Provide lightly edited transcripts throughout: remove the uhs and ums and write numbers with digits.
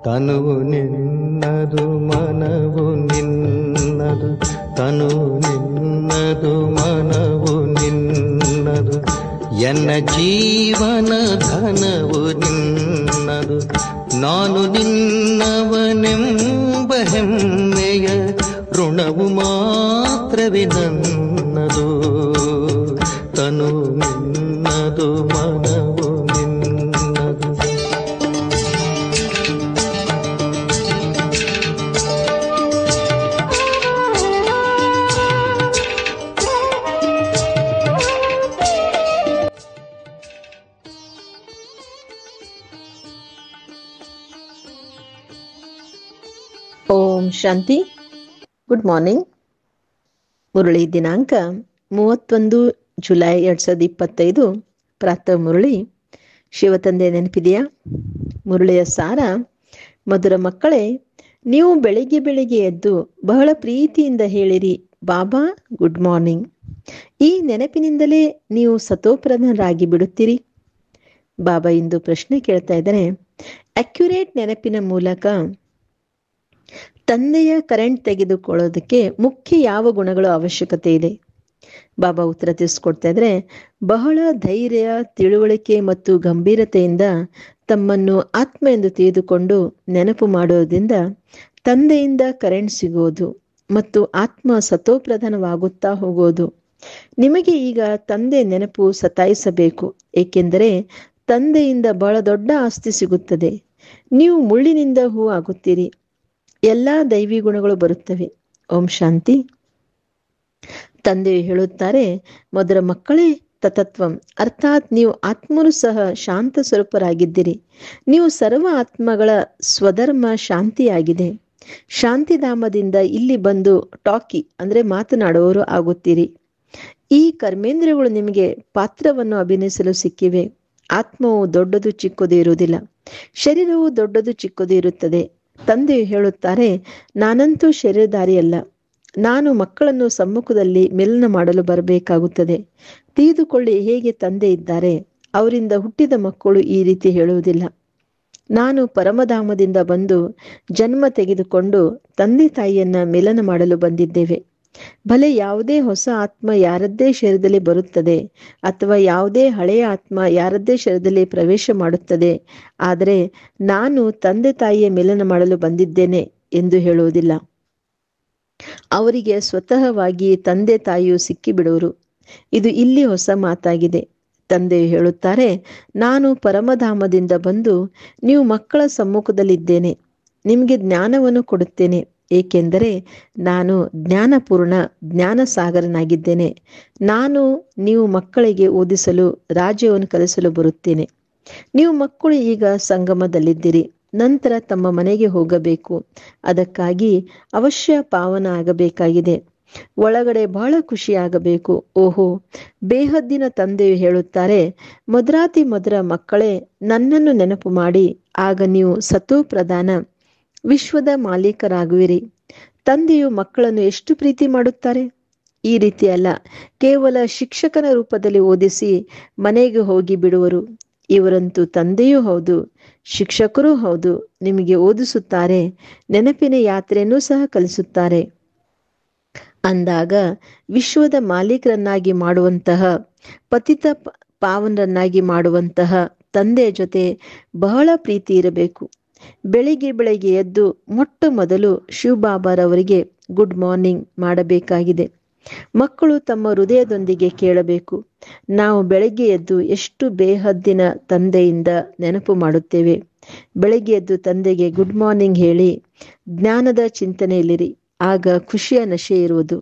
ತನುವು ನಿನ್ನದು ಮನವು ನಿನ್ನದು, ತನುವು ನಿನ್ನದು ಮನವು ನಿನ್ನದು, ಎನ್ನ ಜೀವನ ಧನವು ನಿನ್ನದು. ನಾನು ನಿನ್ನವನೆಂಬ ಹೆಮ್ಮೆಯ ಋಣವು ಮಾತ್ರವೇ ನನ್ನದು. ತನು ನಿನ್ನದು ಮನವು ನಿನ್ನದು. ಓಂ ಶಾಂತಿ. Good morning. ಮುರಳಿ ದಿನಾಂಕ 31 ಜುಲೈ 2025. ಪ್ರಾತಃ ಮುರಳಿ. ಶಿವತಂದೆ ನೆನಪಿದೆಯಾ? ಮುರಳಿಯ ಸಾರ: ಮಧುರ ಮಕ್ಕಳೇ, ನೀವು ಬೆಳಿಗ್ಗೆ ಬೆಳಿಗ್ಗೆ ಎದ್ದು ಬಹಳ ಪ್ರೀತಿಯಿಂದ ಹೇಳಿರಿ, ಬಾಬಾ ಗುಡ್ ಮಾರ್ನಿಂಗ್. ಈ ನೆನಪಿನಿಂದಲೇ ನೀವು ಸತೋಪ್ರಧಾನರಾಗಿ ಬಿಡುತ್ತೀರಿ. ಬಾಬಾ ಇಂದು ಪ್ರಶ್ನೆ ಕೇಳ್ತಾ ಇದ್ದಾರೆ. ಅಕ್ಯುರೇಟ್ ನೆನಪಿನ ಮೂಲಕ ತಂದೆಯ ಕರೆಂಟ್ ತೆಗೆದುಕೊಳ್ಳೋದಕ್ಕೆ ಮುಖ್ಯ ಯಾವ ಗುಣಗಳು ಅವಶ್ಯಕತೆ ಇದೆ? ಬಾಬಾ ಉತ್ತರ ತಿಳಿಸ್ಕೊಡ್ತಾ ಇದ್ರೆ, ಬಹಳ ಧೈರ್ಯ, ತಿಳುವಳಿಕೆ ಮತ್ತು ಗಂಭೀರತೆಯಿಂದ ತಮ್ಮನ್ನು ಆತ್ಮ ಎಂದು ತಿಳಿದುಕೊಂಡು ನೆನಪು ಮಾಡೋದ್ರಿಂದ ತಂದೆಯಿಂದ ಕರೆಂಟ್ ಸಿಗೋದು ಮತ್ತು ಆತ್ಮ ಸತೋಪ್ರಧಾನವಾಗುತ್ತಾ ಹೋಗೋದು. ನಿಮಗೆ ಈಗ ತಂದೆ ನೆನಪು ಸತಾಯಿಸಬೇಕು, ಏಕೆಂದರೆ ತಂದೆಯಿಂದ ಬಹಳ ದೊಡ್ಡ ಆಸ್ತಿ ಸಿಗುತ್ತದೆ. ನೀವು ಮುಳ್ಳಿನಿಂದ ಹೂ ಆಗುತ್ತೀರಿ. ಎಲ್ಲಾ ದೈವಿ ಗುಣಗಳು ಬರುತ್ತವೆ. ಓಂ ಶಾಂತಿ. ತಂದೆಯು ಹೇಳುತ್ತಾರೆ, ಮಧುರ ಮಕ್ಕಳೇ, ತತತ್ವಂ ಅರ್ಥಾತ್ ನೀವು ಆತ್ಮರು ಸಹ ಶಾಂತ ಸ್ವರೂಪರಾಗಿದ್ದೀರಿ. ನೀವು ಸರ್ವ ಆತ್ಮಗಳ ಸ್ವಧರ್ಮ ಶಾಂತಿಯಾಗಿದೆ. ಶಾಂತಿಧಾಮದಿಂದ ಇಲ್ಲಿ ಬಂದು ಟಾಕಿ ಅಂದ್ರೆ ಮಾತನಾಡುವವರು ಆಗುತ್ತೀರಿ. ಈ ಕರ್ಮೇಂದ್ರಗಳು ನಿಮಗೆ ಪಾತ್ರವನ್ನು ಅಭಿನಯಿಸಲು ಸಿಕ್ಕಿವೆ. ಆತ್ಮವು ದೊಡ್ಡದು ಚಿಕ್ಕದು ಇರುವುದಿಲ್ಲ, ಶರೀರವು ದೊಡ್ಡದು ಚಿಕ್ಕದು ಇರುತ್ತದೆ. ತಂದೆಯು ಹೇಳುತ್ತಾರೆ, ನಾನಂತೂ ಶರೀರಧಾರಿಯಲ್ಲ. ನಾನು ಮಕ್ಕಳನ್ನು ಸಮ್ಮುಖದಲ್ಲಿ ಮಿಲನ ಮಾಡಲು ಬರಬೇಕಾಗುತ್ತದೆ. ತಿಳಿದುಕೊಳ್ಳಿ, ಹೇಗೆ ತಂದೆ ಇದ್ದಾರೆ. ಅವರಿಂದ ಹುಟ್ಟಿದ ಮಕ್ಕಳು ಈ ರೀತಿ ಹೇಳುವುದಿಲ್ಲ. ನಾನು ಪರಮಧಾಮದಿಂದ ಬಂದು ಜನ್ಮ ತೆಗೆದುಕೊಂಡು ತಂದೆ ತಾಯಿಯನ್ನ ಮಿಲನ ಮಾಡಲು ಬಂದಿದ್ದೇವೆ. ಭಲೆ ಯಾವುದೇ ಹೊಸ ಆತ್ಮ ಯಾರದ್ದೇ ಶರೀರದಲ್ಲಿ ಬರುತ್ತದೆ ಅಥವಾ ಯಾವುದೇ ಹಳೆಯ ಆತ್ಮ ಯಾರದ್ದೇ ಶರೀರದಲ್ಲಿ ಪ್ರವೇಶ ಮಾಡುತ್ತದೆ, ಆದರೆ ನಾನು ತಂದೆ ತಾಯಿಯ ಮಿಲನ ಮಾಡಲು ಬಂದಿದ್ದೇನೆ ಎಂದು ಹೇಳುವುದಿಲ್ಲ. ಅವರಿಗೆ ಸ್ವತಃವಾಗಿ ತಂದೆ ತಾಯಿಯು ಸಿಕ್ಕಿಬಿಡುವರು. ಇದು ಇಲ್ಲಿ ಹೊಸ ಮಾತಾಗಿದೆ. ತಂದೆಯು ಹೇಳುತ್ತಾರೆ, ನಾನು ಪರಮಧಾಮದಿಂದ ಬಂದು ನೀವು ಮಕ್ಕಳ ಸಮ್ಮುಖದಲ್ಲಿದ್ದೇನೆ. ನಿಮಗೆ ಜ್ಞಾನವನ್ನು ಕೊಡುತ್ತೇನೆ, ಏಕೆಂದರೆ ನಾನು ಜ್ಞಾನಪೂರ್ಣ ಜ್ಞಾನ ಸಾಗರನಾಗಿದ್ದೇನೆ. ನಾನು ನೀವು ಮಕ್ಕಳಿಗೆ ಓದಿಸಲು ರಾಜ್ಯವನ್ನು ಕಲಿಸಲು ಬರುತ್ತೇನೆ. ನೀವು ಮಕ್ಕಳು ಈಗ ಸಂಗಮದಲ್ಲಿದ್ದೀರಿ, ನಂತರ ತಮ್ಮ ಮನೆಗೆ ಹೋಗಬೇಕು. ಅದಕ್ಕಾಗಿ ಅವಶ್ಯ ಪಾವನ ಆಗಬೇಕಾಗಿದೆ. ಒಳಗಡೆ ಬಹಳ ಖುಷಿಯಾಗಬೇಕು. ಓಹೋ, ಬೇಹದ್ದಿನ ತಂದೆಯು ಹೇಳುತ್ತಾರೆ, ಮಧುರಾತಿ ಮಧುರ ಮಕ್ಕಳೇ, ನನ್ನನ್ನು ನೆನಪು ಮಾಡಿ, ಆಗ ನೀವು ಸತೋ ಪ್ರಧಾನ ವಿಶ್ವದ ಮಾಲೀಕರಾಗುವಿರಿ. ತಂದೆಯು ಮಕ್ಕಳನ್ನು ಎಷ್ಟು ಪ್ರೀತಿ ಮಾಡುತ್ತಾರೆ. ಈ ರೀತಿ ಅಲ್ಲ, ಕೇವಲ ಶಿಕ್ಷಕನ ರೂಪದಲ್ಲಿ ಓದಿಸಿ ಮನೆಗೆ ಹೋಗಿ ಬಿಡುವರು. ಇವರಂತೂ ತಂದೆಯೂ ಹೌದು, ಶಿಕ್ಷಕರೂ ಹೌದು. ನಿಮಗೆ ಓದಿಸುತ್ತಾರೆ, ನೆನಪಿನ ಯಾತ್ರೆಯನ್ನೂ ಸಹ ಕಲಿಸುತ್ತಾರೆ. ಅಂದಾಗ ವಿಶ್ವದ ಮಾಲೀಕರನ್ನಾಗಿ ಮಾಡುವಂತಹ, ಪತಿತ ಪಾವನರನ್ನಾಗಿ ಮಾಡುವಂತಹ ತಂದೆಯ ಜೊತೆ ಬಹಳ ಪ್ರೀತಿ ಇರಬೇಕು. ಬೆಳಿಗ್ಗೆ ಬೆಳಿಗ್ಗೆ ಎದ್ದು ಮೊಟ್ಟ ಮೊದಲು ಶಿವಬಾಬಾರವರಿಗೆ ಗುಡ್ ಮಾರ್ನಿಂಗ್ ಮಾಡಬೇಕಾಗಿದೆ. ಮಕ್ಕಳು ತಮ್ಮ ಹೃದಯದೊಂದಿಗೆ ಕೇಳಬೇಕು, ನಾವು ಬೆಳಗ್ಗೆ ಎದ್ದು ಎಷ್ಟು ಬೇಹದ್ದಿನ ತಂದೆಯಿಂದ ನೆನಪು ಮಾಡುತ್ತೇವೆ. ಬೆಳಗ್ಗೆ ಎದ್ದು ತಂದೆಗೆ ಗುಡ್ ಮಾರ್ನಿಂಗ್ ಹೇಳಿ ಜ್ಞಾನದ ಚಿಂತನೆಯಲ್ಲಿರಿ. ಆಗ ಖುಷಿಯ ನಶೆ ಇರುವುದು.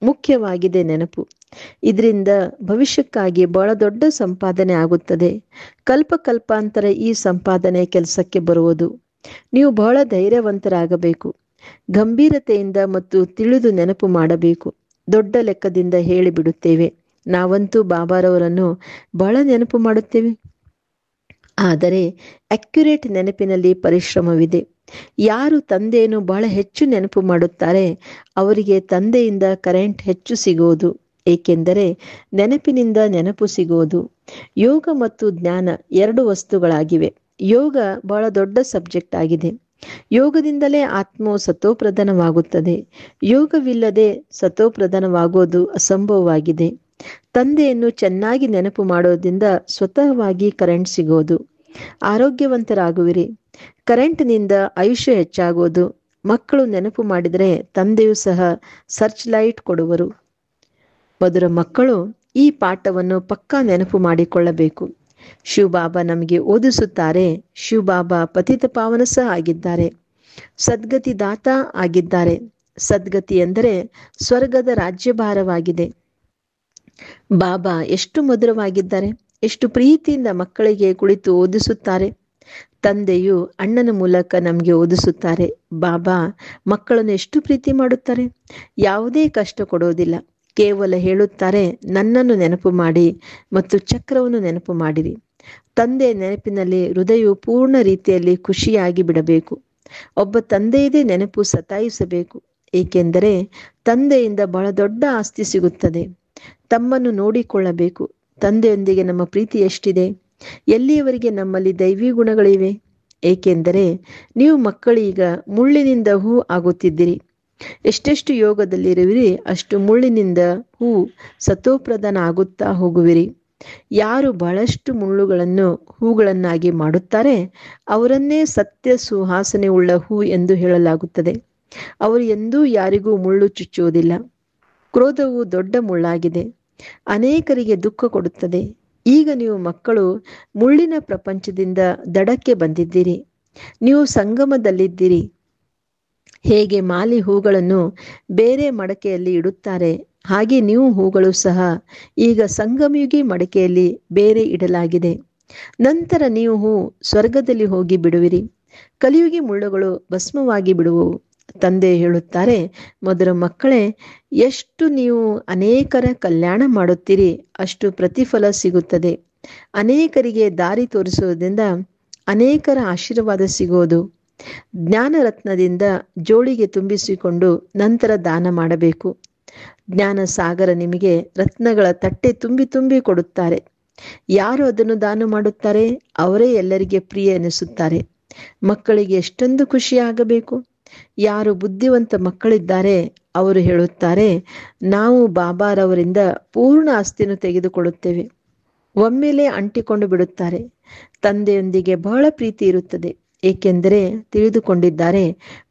ಮುಖ್ಯವಾಗಿದೆ ನೆನಪು. ಇದರಿಂದ ಭವಿಷ್ಯಕ್ಕಾಗಿ ಬಹಳ ದೊಡ್ಡ ಸಂಪಾದನೆ ಆಗುತ್ತದೆ. ಕಲ್ಪಾಂತರ ಈ ಸಂಪಾದನೆ ಕೆಲಸಕ್ಕೆ ಬರುವುದು. ನೀವು ಬಹಳ ಧೈರ್ಯವಂತರಾಗಬೇಕು. ಗಂಭೀರತೆಯಿಂದ ಮತ್ತು ತಿಳಿದು ನೆನಪು ಮಾಡಬೇಕು. ದೊಡ್ಡ ಲೆಕ್ಕದಿಂದ ಹೇಳಿಬಿಡುತ್ತೇವೆ, ನಾವಂತೂ ಬಾಬಾರವರನ್ನು ಬಹಳ ನೆನಪು ಮಾಡುತ್ತೇವೆ. ಆದರೆ ಅಕ್ಯುರೇಟ್ ನೆನಪಿನಲ್ಲಿ ಪರಿಶ್ರಮವಿದೆ. ಯಾರು ತಂದೆಯನ್ನು ಬಹಳ ಹೆಚ್ಚು ನೆನಪು ಮಾಡುತ್ತಾರೆ ಅವರಿಗೆ ತಂದೆಯಿಂದ ಕರೆಂಟ್ ಹೆಚ್ಚು ಸಿಗುವುದು. ಏಕೆಂದರೆ ನೆನಪಿನಿಂದ ನೆನಪು ಸಿಗುವುದು. ಯೋಗ ಮತ್ತು ಜ್ಞಾನ ಎರಡು ವಸ್ತುಗಳಾಗಿವೆ. ಯೋಗ ಬಹಳ ದೊಡ್ಡ ಸಬ್ಜೆಕ್ಟ್ ಆಗಿದೆ. ಯೋಗದಿಂದಲೇ ಆತ್ಮವು ಸತೋಪ್ರಧಾನವಾಗುತ್ತದೆ. ಯೋಗವಿಲ್ಲದೆ ಸತೋಪ್ರಧಾನವಾಗುವುದು ಅಸಂಭವವಾಗಿದೆ. ತಂದೆಯನ್ನು ಚೆನ್ನಾಗಿ ನೆನಪು ಮಾಡೋದ್ರಿಂದ ಸ್ವತಃವಾಗಿ ಕರೆಂಟ್ ಸಿಗೋದು. ಆರೋಗ್ಯವಂತರಾಗುವಿರಿ. ಕರೆಂಟ್ನಿಂದ ಆಯುಷ್ಯ ಹೆಚ್ಚಾಗೋದು. ಮಕ್ಕಳು ನೆನಪು ಮಾಡಿದರೆ ತಂದೆಯೂ ಸಹ ಸರ್ಚ್ ಲೈಟ್ ಕೊಡುವರು. ಮಧುರ ಮಕ್ಕಳು ಈ ಪಾಠವನ್ನು ಪಕ್ಕಾ ನೆನಪು ಮಾಡಿಕೊಳ್ಳಬೇಕು. ಶಿವಬಾಬಾ ನಮಗೆ ಓದಿಸುತ್ತಾರೆ. ಶಿವಬಾಬಾ ಪತಿತ ಪಾವನ ಸಹ ಆಗಿದ್ದಾರೆ, ಸದ್ಗತಿ ದಾತ ಆಗಿದ್ದಾರೆ. ಸದ್ಗತಿ ಎಂದರೆ ಸ್ವರ್ಗದ ರಾಜ್ಯಭಾರವಾಗಿದೆ. ಬಾಬಾ ಎಷ್ಟು ಮಧುರವಾಗಿದ್ದಾರೆ, ಎಷ್ಟು ಪ್ರೀತಿಯಿಂದ ಮಕ್ಕಳಿಗೆ ಕುಳಿತು ಓದಿಸುತ್ತಾರೆ. ತಂದೆಯು ಅಣ್ಣನ ಮೂಲಕ ನಮಗೆ ಓದಿಸುತ್ತಾರೆ. ಬಾಬಾ ಮಕ್ಕಳನ್ನು ಎಷ್ಟು ಪ್ರೀತಿ ಮಾಡುತ್ತಾರೆ. ಯಾವುದೇ ಕಷ್ಟ ಕೊಡೋದಿಲ್ಲ. ಕೇವಲ ಹೇಳುತ್ತಾರೆ, ನನ್ನನ್ನು ನೆನಪು ಮಾಡಿ ಮತ್ತು ಚಕ್ರವನ್ನು ನೆನಪು ಮಾಡಿರಿ. ತಂದೆಯ ನೆನಪಿನಲ್ಲಿ ಹೃದಯವು ಪೂರ್ಣ ರೀತಿಯಲ್ಲಿ ಖುಷಿಯಾಗಿ ಬಿಡಬೇಕು. ಒಬ್ಬ ತಂದೆಯದೇ ನೆನಪು ಸತಾಯಿಸಬೇಕು, ಏಕೆಂದರೆ ತಂದೆಯಿಂದ ಬಹಳ ದೊಡ್ಡ ಆಸ್ತಿ ಸಿಗುತ್ತದೆ. ತಮ್ಮನ್ನು ನೋಡಿಕೊಳ್ಳಬೇಕು. ತಂದೆಯೊಂದಿಗೆ ನಮ್ಮ ಪ್ರೀತಿ ಎಷ್ಟಿದೆ, ಎಲ್ಲಿಯವರೆಗೆ ನಮ್ಮಲ್ಲಿ ದೈವಿ ಗುಣಗಳಿವೆ. ಏಕೆಂದರೆ ನೀವು ಮಕ್ಕಳೀಗ ಮುಳ್ಳಿನಿಂದ ಹೂ ಆಗುತ್ತಿದ್ದೀರಿ. ಎಷ್ಟೆಷ್ಟು ಯೋಗದಲ್ಲಿರುವಿರಿ ಅಷ್ಟು ಮುಳ್ಳಿನಿಂದ ಸತೋಪ್ರಧಾನ ಆಗುತ್ತಾ ಹೋಗುವಿರಿ. ಯಾರು ಬಹಳಷ್ಟು ಮುಳ್ಳುಗಳನ್ನು ಹೂಗಳನ್ನಾಗಿ ಮಾಡುತ್ತಾರೆ ಅವರನ್ನೇ ಸತ್ಯ ಸುವಾಸನೆ ಉಳ್ಳ ಹೂ ಎಂದು ಹೇಳಲಾಗುತ್ತದೆ. ಅವರು ಎಂದೂ ಯಾರಿಗೂ ಮುಳ್ಳು ಚುಚ್ಚುವುದಿಲ್ಲ. ಕ್ರೋಧವು ದೊಡ್ಡ ಮುಳ್ಳಾಗಿದೆ, ಅನೇಕರಿಗೆ ದುಃಖ ಕೊಡುತ್ತದೆ. ಈಗ ನೀವು ಮಕ್ಕಳು ಮುಳ್ಳಿನ ಪ್ರಪಂಚದಿಂದ ದಡಕ್ಕೆ ಬಂದಿದ್ದೀರಿ. ನೀವು ಸಂಗಮದಲ್ಲಿದ್ದೀರಿ. ಹೇಗೆ ಮಾಲಿ ಹೂಗಳನ್ನು ಬೇರೆ ಮಡಕೆಯಲ್ಲಿ ಇಡುತ್ತಾರೆ, ಹಾಗೆ ನೀವು ಹೂಗಳು ಸಹ ಈಗ ಸಂಗಮಯುಗಿ ಮಡಕೆಯಲ್ಲಿ ಬೇರೆ ಇಡಲಾಗಿದೆ. ನಂತರ ನೀವು ಸ್ವರ್ಗದಲ್ಲಿ ಹೋಗಿ ಬಿಡುವಿರಿ. ಕಲಿಯುಗಿ ಮುಳ್ಳುಗಳು ಭಸ್ಮವಾಗಿ ಬಿಡುವವು. ತಂದೆ ಹೇಳುತ್ತಾರೆ, ಮಧುರ ಮಕ್ಕಳೇ, ಎಷ್ಟು ನೀವು ಅನೇಕರ ಕಲ್ಯಾಣ ಮಾಡುತ್ತೀರಿ ಅಷ್ಟು ಪ್ರತಿಫಲ ಸಿಗುತ್ತದೆ. ಅನೇಕರಿಗೆ ದಾರಿ ತೋರಿಸುವುದರಿಂದ ಅನೇಕರ ಆಶೀರ್ವಾದ ಸಿಗೋದು. ಜ್ಞಾನ ರತ್ನದಿಂದ ಜೋಳಿಗೆ ತುಂಬಿಸಿಕೊಂಡು ನಂತರ ದಾನ ಮಾಡಬೇಕು. ಜ್ಞಾನ ಸಾಗರ ನಿಮಗೆ ರತ್ನಗಳ ತಟ್ಟೆ ತುಂಬಿ ತುಂಬಿ ಕೊಡುತ್ತಾರೆ. ಯಾರು ಅದನ್ನು ದಾನ ಮಾಡುತ್ತಾರೆ ಅವರೇ ಎಲ್ಲರಿಗೆ ಪ್ರಿಯ ಎನಿಸುತ್ತಾರೆ. ಮಕ್ಕಳಿಗೆ ಎಷ್ಟೊಂದು ಖುಷಿಯಾಗಬೇಕು. ಯಾರು ಬುದ್ಧಿವಂತ ಮಕ್ಕಳಿದ್ದಾರೆ ಅವರು ಹೇಳುತ್ತಾರೆ, ನಾವು ಬಾಬಾರವರಿಂದ ಪೂರ್ಣ ಆಸ್ತಿಯನ್ನು ತೆಗೆದುಕೊಳ್ಳುತ್ತೇವೆ. ಒಮ್ಮೆಲೆ ಅಂಟಿಕೊಂಡು ಬಿಡುತ್ತಾರೆ. ತಂದೆಯೊಂದಿಗೆ ಬಹಳ ಪ್ರೀತಿ ಇರುತ್ತದೆ, ಏಕೆಂದರೆ ತಿಳಿದುಕೊಂಡಿದ್ದಾರೆ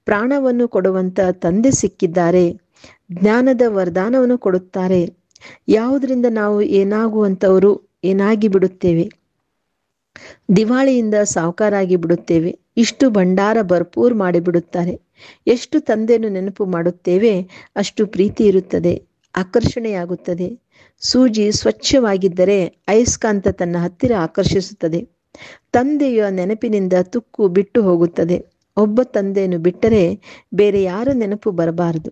ಪ್ರಾಣವನ್ನು ಕೊಡುವಂತ ತಂದೆ ಸಿಕ್ಕಿದ್ದಾರೆ. ಜ್ಞಾನದ ವರದಾನವನ್ನು ಕೊಡುತ್ತಾರೆ. ಯಾವುದರಿಂದ ನಾವು ಏನಾಗಿ ಬಿಡುತ್ತೇವೆ. ದಿವಾಳಿಯಿಂದ ಸಾಹುಕಾರಾಗಿ ಬಿಡುತ್ತೇವೆ. ಇಷ್ಟು ಭಂಡಾರ ಭರ್ಪೂರ್ ಮಾಡಿಬಿಡುತ್ತಾರೆ. ಎಷ್ಟು ತಂದೆಯನ್ನು ನೆನಪು ಮಾಡುತ್ತೇವೆ ಅಷ್ಟು ಪ್ರೀತಿ ಇರುತ್ತದೆ, ಆಕರ್ಷಣೆಯಾಗುತ್ತದೆ. ಸೂಜಿ ಸ್ವಚ್ಛವಾಗಿದ್ದರೆ ಅಯಸ್ಕಾಂತ ತನ್ನ ಹತ್ತಿರ ಆಕರ್ಷಿಸುತ್ತದೆ. ತಂದೆಯ ನೆನಪಿನಿಂದ ತುಕ್ಕು ಬಿಟ್ಟು ಹೋಗುತ್ತದೆ. ಒಬ್ಬ ತಂದೆಯನ್ನು ಬಿಟ್ಟರೆ ಬೇರೆ ಯಾರ ನೆನಪು ಬರಬಾರದು.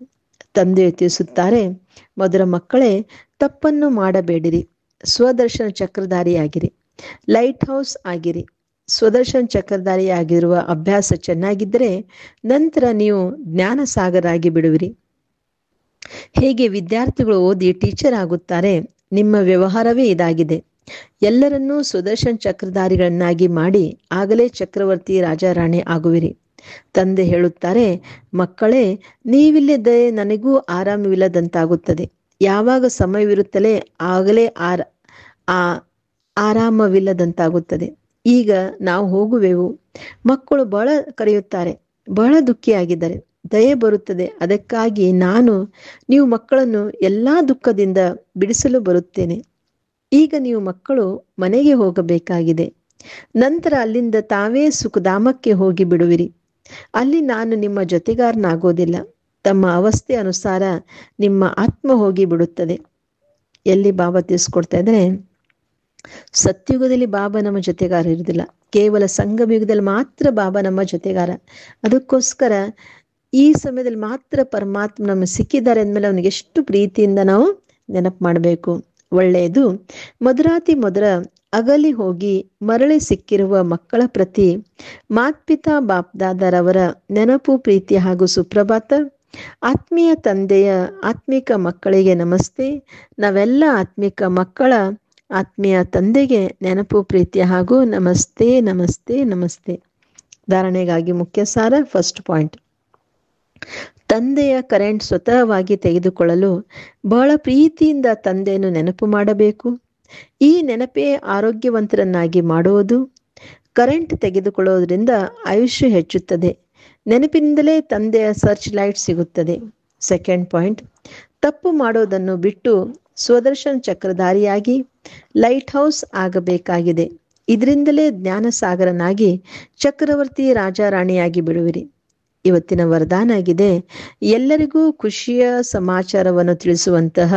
ತಂದೆಯು ತಿಳಿಸುತ್ತಾರೆ, ಮಧುರ ಮಕ್ಕಳೇ, ತಪ್ಪನ್ನು ಮಾಡಬೇಡಿರಿ. ಸ್ವದರ್ಶನ ಚಕ್ರಧಾರಿಯಾಗಿರಿ. ಲೈಟ್ ಹೌಸ್ ಆಗಿರಿ. ಸ್ವದರ್ಶನ ಚಕ್ರಧಾರಿಯಾಗಿರುವ ಅಭ್ಯಾಸ ಚೆನ್ನಾಗಿದ್ದರೆ ನಂತರ ನೀವು ಜ್ಞಾನ ಸಾಗರಾಗಿ ಬಿಡುವಿರಿ. ಹೇಗೆ ವಿದ್ಯಾರ್ಥಿಗಳು ಓದಿ ಟೀಚರ್ ಆಗುತ್ತಾರೆ, ನಿಮ್ಮ ವ್ಯವಹಾರವೇ ಇದಾಗಿದೆ. ಎಲ್ಲರನ್ನೂ ಸುದರ್ಶನ ಚಕ್ರಧಾರಿಗಳನ್ನಾಗಿ ಮಾಡಿ ಆಗಲೇ ಚಕ್ರವರ್ತಿ ರಾಜಾರಾಣಿ ಆಗುವಿರಿ. ತಂದೆ ಹೇಳುತ್ತಾರೆ, ಮಕ್ಕಳೇ, ನೀವಿಲ್ಲದೆ ನನಗೂ ಆರಾಮವಿಲ್ಲದಂತಾಗುತ್ತದೆ. ಯಾವಾಗ ಸಮಯವಿರುತ್ತಲೇ ಆಗಲೇ ಆರಾಮವಿಲ್ಲದಂತಾಗುತ್ತದೆ. ಈಗ ನಾವು ಹೋಗುವೆವು. ಮಕ್ಕಳು ಬಹಳ ಕರೆಯುತ್ತಾರೆ, ಬಹಳ ದುಃಖಿಯಾಗಿದ್ದಾರೆ. ದಯೆ ಬರುತ್ತದೆ. ಅದಕ್ಕಾಗಿ ನೀವು ಮಕ್ಕಳನ್ನು ಎಲ್ಲಾ ದುಃಖದಿಂದ ಬಿಡಿಸಲು ಬರುತ್ತೇನೆ. ಈಗ ನೀವು ಮಕ್ಕಳು ಮನೆಗೆ ಹೋಗಬೇಕಾಗಿದೆ. ನಂತರ ಅಲ್ಲಿಂದ ತಾವೇ ಸುಖಧಾಮಕ್ಕೆ ಹೋಗಿ ಬಿಡುವಿರಿ. ಅಲ್ಲಿ ನಾನು ನಿಮ್ಮ ಜೊತೆಗಾರನಾಗೋದಿಲ್ಲ. ತಮ್ಮ ಅವಸ್ಥೆ ಅನುಸಾರ ನಿಮ್ಮ ಆತ್ಮ ಹೋಗಿ ಬಿಡುತ್ತದೆ. ಎಲ್ಲಿ ಬಾಬಾ ತಿಳಿಸ್ಕೊಡ್ತಾ ಇದ್ದಾರೆ, ಸತ್ಯುಗದಲ್ಲಿ ಬಾಬಾ ನಮ್ಮ ಜೊತೆಗಾರ ಇರುವುದಿಲ್ಲ. ಕೇವಲ ಸಂಗಮ ಯುಗದಲ್ಲಿ ಮಾತ್ರ ಬಾಬಾ ನಮ್ಮ ಜೊತೆಗಾರ. ಅದಕ್ಕೋಸ್ಕರ ಈ ಸಮಯದಲ್ಲಿ ಮಾತ್ರ ಪರಮಾತ್ಮ ನಮ್ಮ ಸಿಕ್ಕಿದ್ದಾರೆ ಅಂದಮೇಲೆ ಅವನಿಗೆ ಎಷ್ಟು ಪ್ರೀತಿಯಿಂದ ನಾವು ನೆನಪು ಮಾಡಬೇಕು. ಒಳ್ಳೆಯದು. ಮಧುರಾತಿ ಮಧುರ ಅಗಲಿ ಹೋಗಿ ಮರಳಿ ಸಿಕ್ಕಿರುವ ಮಕ್ಕಳ ಪ್ರತಿ ಮಾತ್ಪಿತಾ ಬಾಪ್ದಾದರವರ ನೆನಪು, ಪ್ರೀತಿ ಹಾಗೂ ಸುಪ್ರಭಾತ. ಆತ್ಮೀಯ ತಂದೆಯ ಆತ್ಮಿಕ ಮಕ್ಕಳಿಗೆ ನಮಸ್ತೆ. ನಾವೆಲ್ಲ ಆತ್ಮಿಕ ಮಕ್ಕಳ ಆತ್ಮೀಯ ತಂದೆಗೆ ನೆನಪು, ಪ್ರೀತಿ ಹಾಗೂ ನಮಸ್ತೆ ನಮಸ್ತೆ ನಮಸ್ತೆ. ಧಾರಣೆಗಾಗಿ ಮುಖ್ಯ ಸಾರ. ಫಸ್ಟ್ ಪಾಯಿಂಟ್, ತಂದೆಯ ಕರೆಂಟ್ ಸ್ವತಃವಾಗಿ ತೆಗೆದುಕೊಳ್ಳಲು ಬಹಳ ಪ್ರೀತಿಯಿಂದ ತಂದೆಯನ್ನು ನೆನಪು ಮಾಡಬೇಕು. ಈ ನೆನಪೇ ಆರೋಗ್ಯವಂತರನ್ನಾಗಿ ಮಾಡುವುದು. ಕರೆಂಟ್ ತೆಗೆದುಕೊಳ್ಳೋದ್ರಿಂದ ಆಯುಷ್ಯ ಹೆಚ್ಚುತ್ತದೆ. ನೆನಪಿನಿಂದಲೇ ತಂದೆಯ ಸರ್ಚ್ ಲೈಟ್ ಸಿಗುತ್ತದೆ. ಸೆಕೆಂಡ್ ಪಾಯಿಂಟ್, ತಪ್ಪು ಮಾಡೋದನ್ನು ಬಿಟ್ಟು ಸ್ವದರ್ಶನ ಚಕ್ರಧಾರಿಯಾಗಿ ಲೈಟ್ ಹೌಸ್ ಆಗಬೇಕಾಗಿದೆ. ಇದರಿಂದಲೇ ಜ್ಞಾನ ಸಾಗರನಾಗಿ ಚಕ್ರವರ್ತಿ ರಾಜಾರಾಣಿಯಾಗಿ ಬಿಡುವಿರಿ. ಇವತ್ತಿನ ವರದಾನ ಆಗಿದೆ, ಎಲ್ಲರಿಗೂ ಖುಷಿಯ ಸಮಾಚಾರವನ್ನು ತಿಳಿಸುವಂತಹ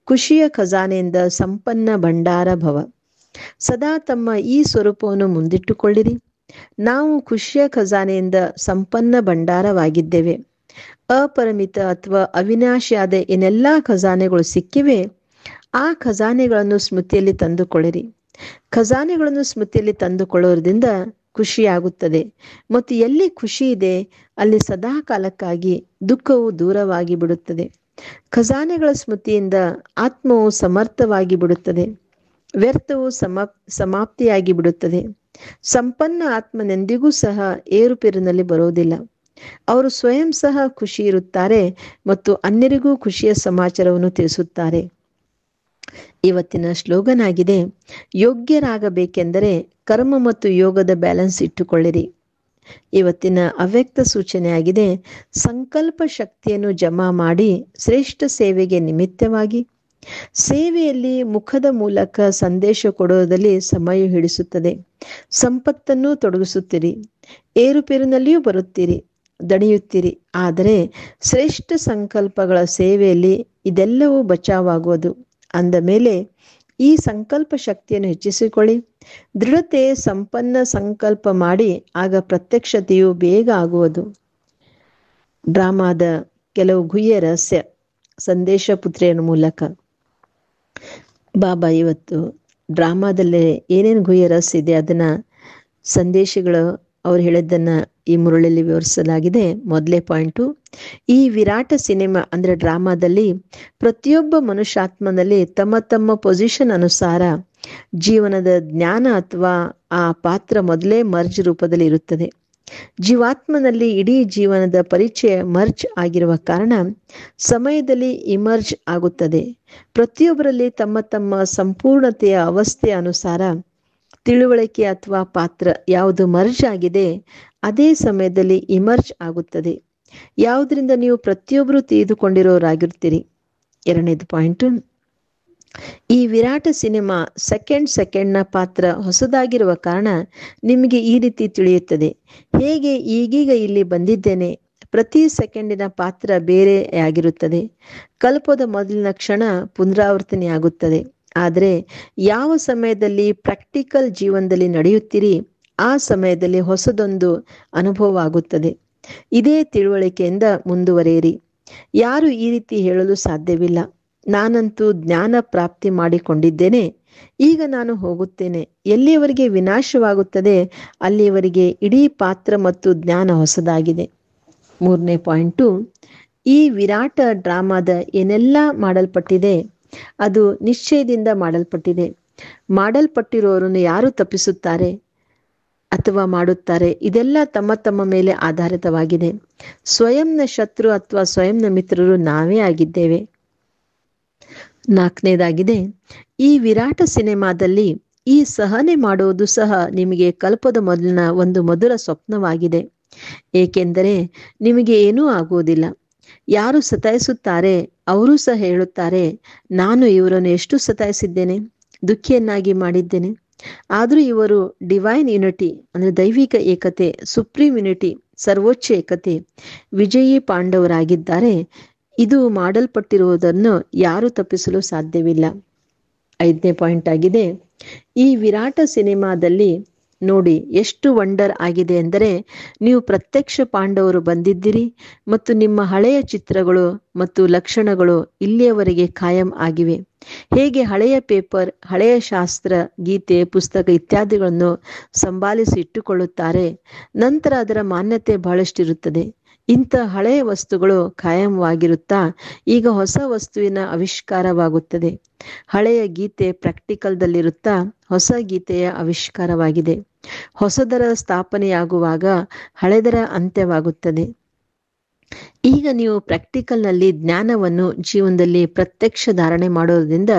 ಖುಷಿಯ ಖಜಾನೆಯಿಂದ ಸಂಪನ್ನ ಭಂಡಾರ ಭವ. ಸದಾ ತಮ್ಮ ಈ ಸ್ವರೂಪವನ್ನು ಮುಂದಿಟ್ಟುಕೊಳ್ಳಿರಿ. ನಾವು ಖುಷಿಯ ಖಜಾನೆಯಿಂದ ಸಂಪನ್ನ ಭಂಡಾರವಾಗಿದ್ದೇವೆ. ಅಪರಿಮಿತ ಅಥವಾ ಅವಿನಾಶಿಯಾದ ಏನೆಲ್ಲ ಖಜಾನೆಗಳು ಸಿಕ್ಕಿವೆ, ಆ ಖಜಾನೆಗಳನ್ನು ಸ್ಮೃತಿಯಲ್ಲಿ ತಂದುಕೊಳ್ಳಿರಿ. ಖಜಾನೆಗಳನ್ನು ಸ್ಮೃತಿಯಲ್ಲಿ ತಂದುಕೊಳ್ಳೋದ್ರಿಂದ ಖುಷಿಯಾಗುತ್ತದೆ. ಮತ್ತು ಎಲ್ಲಿ ಖುಷಿ ಇದೆ ಅಲ್ಲಿ ಸದಾ ಕಾಲಕ್ಕಾಗಿ ದುಃಖವು ದೂರವಾಗಿ ಬಿಡುತ್ತದೆ. ಖಜಾನೆಗಳ ಸ್ಮೃತಿಯಿಂದ ಆತ್ಮವು ಸಮರ್ಥವಾಗಿ ಬಿಡುತ್ತದೆ. ವ್ಯರ್ಥವು ಸಮಾಪ್ತಿಯಾಗಿ ಬಿಡುತ್ತದೆ. ಸಂಪನ್ನ ಆತ್ಮನೆಂದಿಗೂ ಸಹ ಏರುಪೇರಿನಲ್ಲಿ ಬರುವುದಿಲ್ಲ. ಅವರು ಸ್ವಯಂ ಸಹ ಖುಷಿ ಇರುತ್ತಾರೆ ಮತ್ತು ಅನ್ಯರಿಗೂ ಖುಷಿಯ ಸಮಾಚಾರವನ್ನು ತಿಳಿಸುತ್ತಾರೆ. ಇವತ್ತಿನ ಸ್ಲೋಗನ್ ಆಗಿದೆ, ಯೋಗ್ಯರಾಗಬೇಕೆಂದರೆ ಕರ್ಮ ಮತ್ತು ಯೋಗದ ಬ್ಯಾಲೆನ್ಸ್ ಇಟ್ಟುಕೊಳ್ಳಿರಿ. ಇವತ್ತಿನ ಅವ್ಯಕ್ತ ಸೂಚನೆಯಾಗಿದೆ, ಸಂಕಲ್ಪ ಶಕ್ತಿಯನ್ನು ಜಮಾ ಮಾಡಿ ಶ್ರೇಷ್ಠ ಸೇವೆಗೆ ನಿಮಿತ್ತವಾಗಿ. ಸೇವೆಯಲ್ಲಿ ಮುಖದ ಮೂಲಕ ಸಂದೇಶ ಕೊಡುವುದರಲ್ಲಿ ಸಮಯ ಹಿಡಿಸುತ್ತದೆ. ಸಂಪತ್ತನ್ನು ತೊಡಗಿಸುತ್ತೀರಿ, ಏರುಪೇರಿನಲ್ಲಿಯೂ ಬರುತ್ತೀರಿ, ದಣಿಯುತ್ತೀರಿ. ಆದರೆ ಶ್ರೇಷ್ಠ ಸಂಕಲ್ಪಗಳ ಸೇವೆಯಲ್ಲಿ ಇದೆಲ್ಲವೂ ಬಚಾವಾಗುವುದು. ಅಂದ ಮೇಲೆ ಈ ಸಂಕಲ್ಪ ಶಕ್ತಿಯನ್ನು ಹೆಚ್ಚಿಸಿಕೊಳ್ಳಿ. ದೃಢತೆ ಸಂಪನ್ನ ಸಂಕಲ್ಪ ಮಾಡಿ, ಆಗ ಪ್ರತ್ಯಕ್ಷತೆಯು ಬೇಗ ಆಗುವುದು. ಡ್ರಾಮಾದ ಕೆಲವು ಗುಹ್ಯ ರಹಸ್ಯ ಸಂದೇಶ ಪುತ್ರಿಯ ಮೂಲಕ ಬಾಬಾ ಇವತ್ತು ಡ್ರಾಮಾದಲ್ಲೇ ಏನೇನು ಗುಹ್ಯ ರಹಸ್ಯ ಇದೆ ಅದನ್ನ ಸಂದೇಶಗಳು ಅವ್ರು ಹೇಳಿದ್ದನ್ನ ಈ ಮುರಳಿಯಲ್ಲಿ ವಿವರಿಸಲಾಗಿದೆ. ಮೊದಲೇ ಪಾಯಿಂಟು, ಈ ವಿರಾಟ ಸಿನಿಮಾ ಅಂದ್ರೆ ಡ್ರಾಮಾದಲ್ಲಿ ಪ್ರತಿಯೊಬ್ಬ ಮನುಷ್ಯಾತ್ಮನಲ್ಲಿ ತಮ್ಮ ತಮ್ಮ ಪೊಸಿಷನ್ ಅನುಸಾರ ಜೀವನದ ಜ್ಞಾನ ಅಥವಾ ಆ ಪಾತ್ರ ಮೊದಲೇ ಮರ್ಜ್ ರೂಪದಲ್ಲಿ ಇರುತ್ತದೆ. ಜೀವಾತ್ಮನಲ್ಲಿ ಇಡೀ ಜೀವನದ ಪರಿಚಯ ಮರ್ಜ್ ಆಗಿರುವ ಕಾರಣ ಸಮಯದಲ್ಲಿ ಇಮರ್ಜ್ ಆಗುತ್ತದೆ. ಪ್ರತಿಯೊಬ್ಬರಲ್ಲಿ ತಮ್ಮ ತಮ್ಮ ಸಂಪೂರ್ಣತೆಯ ಅವಸ್ಥೆಯ ಅನುಸಾರ ತಿಳುವಳಿಕೆ ಅಥವಾ ಪಾತ್ರ ಯಾವುದು ಮರ್ಜ್ ಆಗಿದೆ ಅದೇ ಸಮಯದಲ್ಲಿ ಇಮರ್ಜ್ ಆಗುತ್ತದೆ. ಯಾವುದರಿಂದ ನೀವು ಪ್ರತಿಯೊಬ್ಬರು ತಿಳಿದುಕೊಂಡಿರೋರಾಗಿರ್ತೀರಿ. ಎರಡನೇದು ಪಾಯಿಂಟ್, ಈ ವಿರಾಟ ಸಿನಿಮಾ ಸೆಕೆಂಡ್ನ ಪಾತ್ರ ಹೊಸದಾಗಿರುವ ಕಾರಣ ನಿಮಗೆ ಈ ರೀತಿ ತಿಳಿಯುತ್ತದೆ. ಹೇಗೆ ಈಗೀಗ ಇಲ್ಲಿ ಬಂದಿದ್ದೇನೆ, ಪ್ರತಿ ಸೆಕೆಂಡಿನ ಪಾತ್ರ ಬೇರೆಯಾಗಿರುತ್ತದೆ. ಕಲ್ಪದ ಮೊದಲಿನ ಕ್ಷಣ ಪುನರಾವರ್ತನೆಯಾಗುತ್ತದೆ. ಆದರೆ ಯಾವ ಸಮಯದಲ್ಲಿ ಪ್ರಾಕ್ಟಿಕಲ್ ಜೀವನದಲ್ಲಿ ನಡೆಯುತ್ತೀರಿ ಆ ಸಮಯದಲ್ಲಿ ಹೊಸದೊಂದು ಅನುಭವ ಆಗುತ್ತದೆ. ಇದೇ ತಿಳುವಳಿಕೆಯಿಂದ ಮುಂದುವರಿಯಿರಿ. ಯಾರು ಈ ರೀತಿ ಹೇಳಲು ಸಾಧ್ಯವಿಲ್ಲ, ನಾನಂತೂ ಜ್ಞಾನ ಪ್ರಾಪ್ತಿ ಮಾಡಿಕೊಂಡಿದ್ದೇನೆ, ಈಗ ನಾನು ಹೋಗುತ್ತೇನೆ. ಎಲ್ಲಿಯವರೆಗೆ ವಿನಾಶವಾಗುತ್ತದೆ ಅಲ್ಲಿಯವರೆಗೆ ಇಡೀ ಪಾತ್ರ ಮತ್ತು ಜ್ಞಾನ ಹೊಸದಾಗಿದೆ. ಮೂರನೇ ಪಾಯಿಂಟು, ಈ ವಿರಾಟ ಡ್ರಾಮಾದ ಏನೆಲ್ಲ ಮಾಡಲ್ಪಟ್ಟಿದೆ ಅದು ನಿಶ್ಚಯದಿಂದ ಮಾಡಲ್ಪಟ್ಟಿದೆ. ಮಾಡಲ್ಪಟ್ಟಿರೋರನ್ನು ಯಾರು ತಪ್ಪಿಸುತ್ತಾರೆ ಅಥವಾ ಮಾಡುತ್ತಾರೆ, ಇದೆಲ್ಲ ತಮ್ಮ ತಮ್ಮ ಮೇಲೆ ಆಧಾರಿತವಾಗಿದೆ. ಸ್ವಯಂನ ಶತ್ರು ಅಥವಾ ಸ್ವಯಂನ ಮಿತ್ರರು ನಾವೇ ಆಗಿದ್ದೇವೆ. ನಾಲ್ಕನೇದಾಗಿದೆ, ಈ ವಿರಾಟ ಸಿನಿಮಾದಲ್ಲಿ ಈ ಸಹನೆ ಮಾಡುವುದು ಸಹ ನಿಮಗೆ ಕಲ್ಪದ ಮೊದಲಿನ ಒಂದು ಮಧುರ ಸ್ವಪ್ನವಾಗಿದೆ. ಏಕೆಂದರೆ ನಿಮಗೆ ಏನೂ ಆಗುವುದಿಲ್ಲ. ಯಾರು ಸತಾಯಿಸುತ್ತಾರೆ ಅವರು ಸಹ ಹೇಳುತ್ತಾರೆ, ನಾನು ಇವರನ್ನು ಎಷ್ಟು ಸತಾಯಿಸಿದ್ದೇನೆ, ದುಃಖಿಯನ್ನಾಗಿ ಮಾಡಿದ್ದೇನೆ. ಆದರೂ ಇವರು ಡಿವೈನ್ ಯುನಿಟಿ ಅಂದ್ರೆ ದೈವಿಕ ಏಕತೆ, ಸುಪ್ರೀಂ ಯುನಿಟಿ, ಸರ್ವೋಚ್ಚ ಏಕತೆ, ವಿಜಯೀ ಪಾಂಡವರಾಗಿದ್ದಾರೆ. ಇದು ಮಾಡಲ್ಪಟ್ಟಿರುವುದನ್ನು ಯಾರು ತಪ್ಪಿಸಲು ಸಾಧ್ಯವಿಲ್ಲ. ಐದನೇ ಪಾಯಿಂಟ್ ಆಗಿದೆ, ಈ ವಿರಾಟ ಸಿನಿಮಾದಲ್ಲಿ ನೋಡಿ ಎಷ್ಟು ವಂಡರ್ ಆಗಿದೆ ಎಂದರೆ ನೀವು ಪ್ರತ್ಯಕ್ಷ ಪಾಂಡವರು ಬಂದಿದ್ದೀರಿ ಮತ್ತು ನಿಮ್ಮ ಹಳೆಯ ಚಿತ್ರಗಳು ಮತ್ತು ಲಕ್ಷಣಗಳು ಇಲ್ಲಿಯವರೆಗೆ ಕಾಯಂ ಆಗಿವೆ. ಹೇಗೆ ಹಳೆಯ ಪೇಪರ್, ಹಳೆಯ ಶಾಸ್ತ್ರ, ಗೀತೆ, ಪುಸ್ತಕ ಇತ್ಯಾದಿಗಳನ್ನು ಸಂಭಾಲಿಸಿ ಇಟ್ಟುಕೊಳ್ಳುತ್ತಾರೆ, ನಂತರ ಅದರ ಮಾನ್ಯತೆ ಬಹಳಷ್ಟಿರುತ್ತದೆ. ಇಂಥ ಹಳೆಯ ವಸ್ತುಗಳು ಕಾಯಂವಾಗಿರುತ್ತಾ ಈಗ ಹೊಸ ವಸ್ತುವಿನ ಆವಿಷ್ಕಾರವಾಗುತ್ತದೆ. ಹಳೆಯ ಗೀತೆ ಪ್ರಾಕ್ಟಿಕಲ್ದಲ್ಲಿರುತ್ತಾ ಹೊಸ ಗೀತೆಯ ಆವಿಷ್ಕಾರವಾಗಿದೆ. ಹೊಸದರ ಸ್ಥಾಪನೆಯಾಗುವಾಗ ಹಳೆದರ ಅಂತ್ಯವಾಗುತ್ತದೆ. ಈಗ ನೀವು ಪ್ರಾಕ್ಟಿಕಲ್ನಲ್ಲಿ ಜ್ಞಾನವನ್ನು ಜೀವನದಲ್ಲಿ ಪ್ರತ್ಯಕ್ಷ ಧಾರಣೆ ಮಾಡೋದ್ರಿಂದ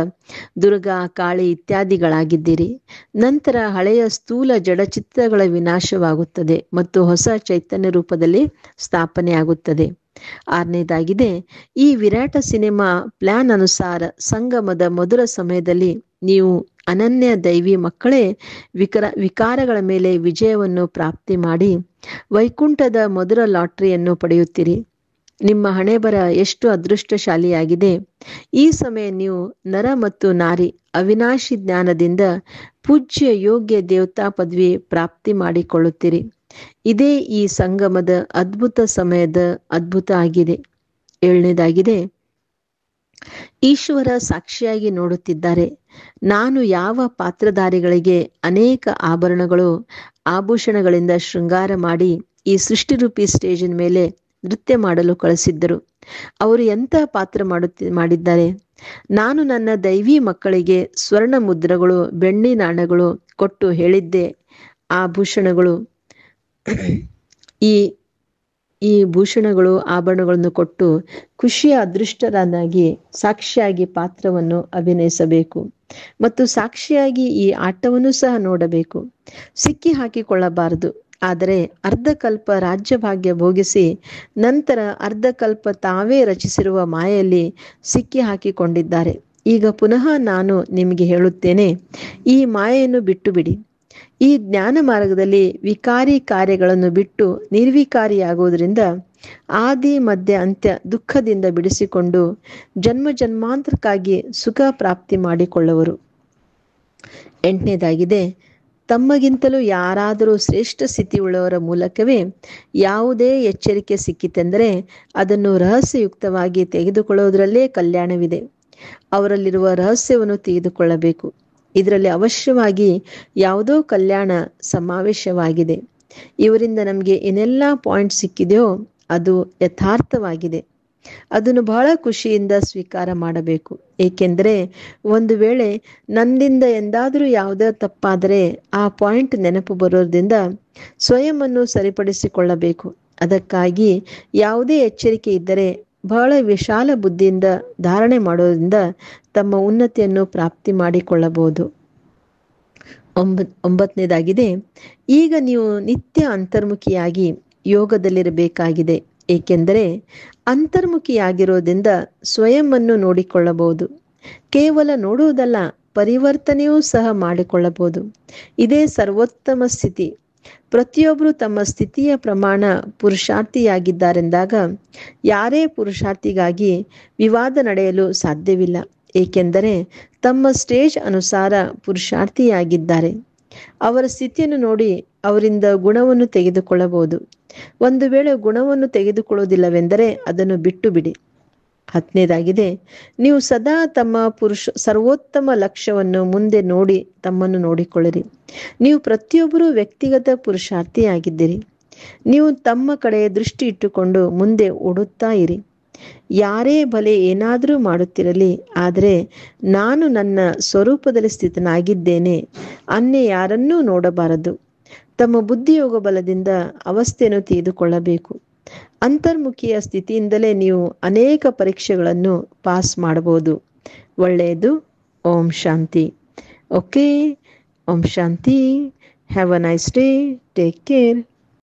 ದುರ್ಗಾ, ಕಾಳಿ ಇತ್ಯಾದಿಗಳಾಗಿದ್ದೀರಿ. ನಂತರ ಹಳೆಯ ಸ್ಥೂಲ ಜಡಚಿತ್ರಗಳ ವಿನಾಶವಾಗುತ್ತದೆ ಮತ್ತು ಹೊಸ ಚೈತನ್ಯ ರೂಪದಲ್ಲಿ ಸ್ಥಾಪನೆಯಾಗುತ್ತದೆ. 6ನೇದಾಗಿದೆ, ಈ ವಿರಾಟ ಸಿನಿಮಾ ಪ್ಲಾನ್ ಅನುಸಾರ ಸಂಗಮದ ಮೊದಲ ಸಮಯದಲ್ಲಿ ನೀವು ಅನನ್ಯ ದೈವಿ ಮಕ್ಕಳೇ ವಿಕಾರಗಳ ಮೇಲೆ ವಿಜಯವನ್ನು ಪ್ರಾಪ್ತಿ ಮಾಡಿ ವೈಕುಂಠದ ಮೊದಲ ಲಾಟರಿಯನ್ನು ಪಡೆಯುತ್ತೀರಿ. ನಿಮ್ಮ ಹಣೆಬರ ಎಷ್ಟು ಅದೃಷ್ಟಶಾಲಿಯಾಗಿದೆ. ಈ ಸಮಯ ನೀವು ನರ ಮತ್ತು ನಾರಿ ಅವಿನಾಶಿ ಜ್ಞಾನದಿಂದ ಪೂಜ್ಯ ಯೋಗ್ಯ ದೇವತಾ ಪದವಿ ಪ್ರಾಪ್ತಿ ಮಾಡಿಕೊಳ್ಳುತ್ತೀರಿ. ಇದೇ ಈ ಸಂಗಮದ ಅದ್ಭುತ ಸಮಯದ ಅದ್ಭುತ ಆಗಿದೆ. 7ನೇದಾಗಿದೆ, ಈಶ್ವರ ಸಾಕ್ಷಿಯಾಗಿ ನೋಡುತ್ತಿದ್ದಾರೆ. ನಾನು ಯಾವ ಪಾತ್ರಧಾರಿಗಳಿಗೆ ಅನೇಕ ಆಭೂಷಣಗಳಿಂದ ಶೃಂಗಾರ ಮಾಡಿ ಈ ಸೃಷ್ಟಿರೂಪಿ ಸ್ಟೇಜಿನ ಮೇಲೆ ನೃತ್ಯ ಮಾಡಲು ಕಳಿಸಿದ್ದರು. ಅವರು ಎಂಥ ಪಾತ್ರ ಮಾಡಿದ್ದಾರೆ. ನಾನು ನನ್ನ ದೈವಿ ಮಕ್ಕಳಿಗೆ ಸ್ವರ್ಣ ಮುದ್ರಗಳು, ಬೆಳ್ಳಿ ನಾಣ್ಯಗಳು ಕೊಟ್ಟು ಹೇಳಿದ್ದೆ, ಆಭೂಷಣಗಳು ಈ ಭೂಷಣಗಳು ಆಭರಣಗಳನ್ನು ಕೊಟ್ಟು ಖುಷಿಯ ಅದೃಷ್ಟರನ್ನಾಗಿ ಸಾಕ್ಷಿಯಾಗಿ ಪಾತ್ರವನ್ನು ಅಭಿನಯಿಸಬೇಕು ಮತ್ತು ಸಾಕ್ಷಿಯಾಗಿ ಈ ಆಟವನ್ನು ಸಹ ನೋಡಬೇಕು. ಸಿಕ್ಕಿ ಹಾಕಿಕೊಳ್ಳಬಾರದು. ಆದರೆ ಅರ್ಧಕಲ್ಪ ರಾಜ್ಯಭಾಗ್ಯ ಭೋಗಿಸಿ ನಂತರ ಅರ್ಧಕಲ್ಪ ತಾವೇ ರಚಿಸಿರುವ ಮಾಯೆಯಲ್ಲಿ ಸಿಕ್ಕಿ ಹಾಕಿಕೊಂಡಿದ್ದಾರೆ. ಈಗ ಪುನಃ ನಾನು ನಿಮಗೆ ಹೇಳುತ್ತೇನೆ, ಈ ಮಾಯೆಯನ್ನು ಬಿಟ್ಟು ಬಿಡಿ. ಈ ಜ್ಞಾನ ಮಾರ್ಗದಲ್ಲಿ ವಿಕಾರಿ ಕಾರ್ಯಗಳನ್ನು ಬಿಟ್ಟು ನಿರ್ವಿಕಾರಿಯಾಗುವುದರಿಂದ ಆದಿ ಮಧ್ಯ ಅಂತ್ಯ ದುಃಖದಿಂದ ಬಿಡಿಸಿಕೊಂಡು ಜನ್ಮ ಜನ್ಮಾಂತರಕ್ಕಾಗಿ ಸುಖ ಪ್ರಾಪ್ತಿ ಮಾಡಿಕೊಳ್ಳುವರು. 8ನೇದಾಗಿದೆ, ತಮ್ಮಗಿಂತಲೂ ಯಾರಾದರೂ ಶ್ರೇಷ್ಠ ಸ್ಥಿತಿಯುಳ್ಳವರ ಮೂಲಕವೇ ಯಾವುದೇ ಎಚ್ಚರಿಕೆ ಸಿಕ್ಕಿತೆಂದರೆ ಅದನ್ನು ರಹಸ್ಯಯುಕ್ತವಾಗಿ ತೆಗೆದುಕೊಳ್ಳುವುದರಲ್ಲೇ ಕಲ್ಯಾಣವಿದೆ. ಅವರಲ್ಲಿರುವ ರಹಸ್ಯವನ್ನು ತೆಗೆದುಕೊಳ್ಳಬೇಕು. ಇದರಲ್ಲಿ ಅವಶ್ಯವಾಗಿ ಯಾವುದೋ ಕಲ್ಯಾಣ ಸಮಾವೇಶವಾಗಿದೆ. ಇವರಿಂದ ನಮಗೆ ಏನೆಲ್ಲ ಪಾಯಿಂಟ್ ಸಿಕ್ಕಿದೆಯೋ ಅದು ಯಥಾರ್ಥವಾಗಿದೆ. ಅದನ್ನು ಬಹಳ ಖುಷಿಯಿಂದ ಸ್ವೀಕಾರ ಮಾಡಬೇಕು. ಏಕೆಂದರೆ ಒಂದು ವೇಳೆ ನನ್ನಿಂದ ಎಂದಾದರೂ ಯಾವುದೇ ತಪ್ಪಾದರೆ ಆ ಪಾಯಿಂಟ್ ನೆನಪು ಬರೋದ್ರಿಂದ ಸ್ವಯಂವನ್ನು ಸರಿಪಡಿಸಿಕೊಳ್ಳಬೇಕು. ಅದಕ್ಕಾಗಿ ಯಾವುದೇ ಎಚ್ಚರಿಕೆ ಇದ್ದರೆ ಬಹಳ ವಿಶಾಲ ಬುದ್ಧಿಯಿಂದ ಧಾರಣೆ ಮಾಡೋದ್ರಿಂದ ತಮ್ಮ ಉನ್ನತಿಯನ್ನು ಪ್ರಾಪ್ತಿ ಮಾಡಿಕೊಳ್ಳಬಹುದು. 9ನೇದಾಗಿದೆ, ಈಗ ನೀವು ನಿತ್ಯ ಅಂತರ್ಮುಖಿಯಾಗಿ ಯೋಗದಲ್ಲಿರಬೇಕಾಗಿದೆ. ಏಕೆಂದರೆ ಅಂತರ್ಮುಖಿಯಾಗಿರೋದ್ರಿಂದ ಸ್ವಯಂವನ್ನು ನೋಡಿಕೊಳ್ಳಬಹುದು. ಕೇವಲ ನೋಡುವುದಲ್ಲ, ಪರಿವರ್ತನೆಯೂ ಸಹ ಮಾಡಿಕೊಳ್ಳಬಹುದು. ಇದೇ ಸರ್ವೋತ್ತಮ ಸ್ಥಿತಿ. ಪ್ರತಿಯೊಬ್ಬರು ತಮ್ಮ ಸ್ಥಿತಿಯ ಪ್ರಮಾಣ ಪುರುಷಾರ್ಥಿಯಾಗಿದ್ದಾರೆಂದಾಗ ಯಾರೇ ಪುರುಷಾರ್ಥಿಗಾಗಿ ವಿವಾದ ನಡೆಯಲು ಸಾಧ್ಯವಿಲ್ಲ. ಏಕೆಂದರೆ ತಮ್ಮ ಸ್ಟೇಜ್ ಅನುಸಾರ ಪುರುಷಾರ್ಥಿಯಾಗಿದ್ದಾರೆ. ಅವರ ಸ್ಥಿತಿಯನ್ನು ನೋಡಿ ಅವರಿಂದ ಗುಣವನ್ನು ತೆಗೆದುಕೊಳ್ಳಬಹುದು. ಒಂದು ವೇಳೆ ಗುಣವನ್ನು ತೆಗೆದುಕೊಳ್ಳುವುದಿಲ್ಲವೆಂದರೆ ಅದನ್ನು ಬಿಟ್ಟು ಬಿಡಿ. 10ನೇದಾಗಿದೆ, ನೀವು ಸದಾ ತಮ್ಮ ಸರ್ವೋತ್ತಮ ಲಕ್ಷ್ಯವನ್ನು ಮುಂದೆ ನೋಡಿ ತಮ್ಮನ್ನು ನೋಡಿಕೊಳ್ಳಿರಿ. ನೀವು ಪ್ರತಿಯೊಬ್ಬರೂ ವ್ಯಕ್ತಿಗತ ಪುರುಷಾರ್ಥಿಯಾಗಿದ್ದೀರಿ. ನೀವು ತಮ್ಮ ಕಡೆ ದೃಷ್ಟಿ ಇಟ್ಟುಕೊಂಡು ಮುಂದೆ ಓಡುತ್ತಾ ಇರಿ. ಯಾರೇ ಬಲೆ ಏನಾದರೂ ಮಾಡುತ್ತಿರಲಿ, ಆದರೆ ನಾನು ನನ್ನ ಸ್ವರೂಪದಲ್ಲಿ ಸ್ಥಿತನಾಗಿದ್ದೇನೆ. ಅನ್ಯ ಯಾರನ್ನೂ ನೋಡಬಾರದು. ತಮ್ಮ ಬುದ್ಧಿಯೋಗ ಬಲದಿಂದ ಅವಸ್ಥೆಯನ್ನು ತೆಗೆದುಕೊಳ್ಳಬೇಕು. ಅಂತರ್ಮುಖಿಯ ಸ್ಥಿತಿಯಿಂದಲೇ ನೀವು ಅನೇಕ ಪರೀಕ್ಷೆಗಳನ್ನು ಪಾಸ್ ಮಾಡಬಹುದು. ಒಳ್ಳೆಯದು. ಓಂ ಶಾಂತಿ. ಓಕೆ, ಓಂ ಶಾಂತಿ. Have a nice day. Take care.